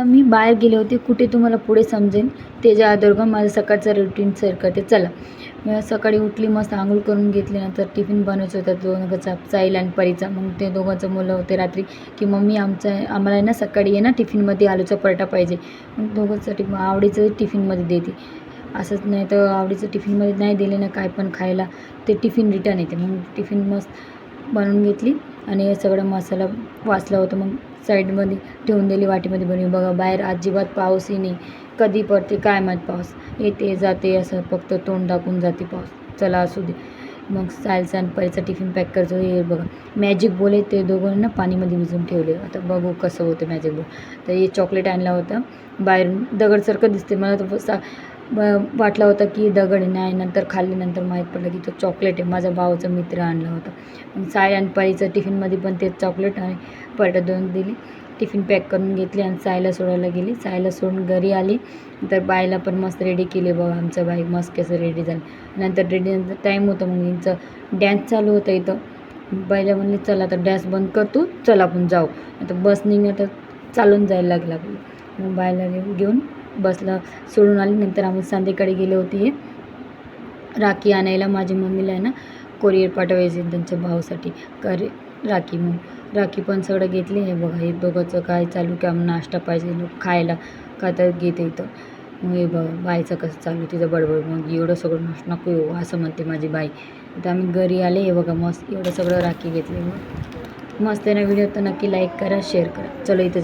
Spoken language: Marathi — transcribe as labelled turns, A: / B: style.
A: मी बाहेर गेले होते कुठे तुम्हाला पुढे समजेल. त्याच्या अगोदर माझं सकाळचं रुटीन शेअर करते चला. मी सकाळी उठली, मस्त आंघोळ करून घेतली. नंतर टिफिन बनवायचं होतं दोघांचा, साहिल आणि परीचा. मग ते दोघांचं मुलं होते रात्री की मम्मी आम्हाला आहे ना सकाळी आहे ना टिफिनमध्ये आलूचा पराठा पाहिजे. मग दोघांसाठी आवडीचं टिफिनमध्ये देते. असंच नाही तर आवडीचं टिफिनमध्ये नाही दिले ना काय पण खायला ते टिफिन रिटर्न येते. मग टिफिन मस्त बनवून घेतली आणि हे सगळं मसाला वाचला होता मग साईडमध्ये ठेवून दिली वाटीमध्ये बनवून. बघा बाहेर अजिबात पाऊसही नाही, कधी पडते काय माहीत पाऊस, येते जाते असं फक्त तोंड दाखवून जाते पाऊस. चला असू दे. मग सायलचा आणि परीचा टिफिन पॅक करायचं. हे बघा मॅजिक बॉल आहे ते दोघांना पाणीमध्ये भिजून ठेवले. आता बघू कसं होतं मॅजिक बॉल. तर हे चॉकलेट आणला होता बाहेरून, दगडसारखं दिसते मला तर वाटला होता की दगड नाही, नंतर खाल्ल्यानंतर माहीत पडलं की तो चॉकलेट आहे. माझा भावाचा मित्र आणला होता. मग साय आणि परीचं टिफिनमध्ये पण ते चॉकलेट आणि पराठा दोन दिली. टिफिन पॅक करून घेतली आणि सायला सोडायला गेली. सायला सोडून घरी आली तर बाईला पण मस्त रेडी केले. बघा आमचं बाई मस्त कसं रेडी झालं. नंतर रेडीनंतर टाईम होता मग यांचं डॅन्स चालू होतं इथं. बाईला म्हणले चला आता डॅन्स बंद करतो, चला आपण जाऊ. आता बसने आता चालून जायला लागला. मग बाईला घेऊन बसला सोडून आली. नंतर आम्ही संध्याकाळी गेले होते हे राखी आणायला. माझ्या मम्मीला आहे ना कोरिअर पाठवायचे त्यांच्या भावासाठी राखी. मग राखी पण सगळं घेतली. हे बघा हे दोघांचं काय चालू की आम्हाला नाश्ता पाहिजे खायला का तर घेते इथं. मग हे बघा बाईचं कसं चालू तिचं बडबड. मग एवढं सगळं नको येऊ असं म्हणते माझी बाई. तर आम्ही घरी आले. हे बघा मस्त एवढं सगळं राखी घेतली. मस्त आहे ना व्हिडिओ तर नक्की लाईक करा शेअर करा. चलो इथं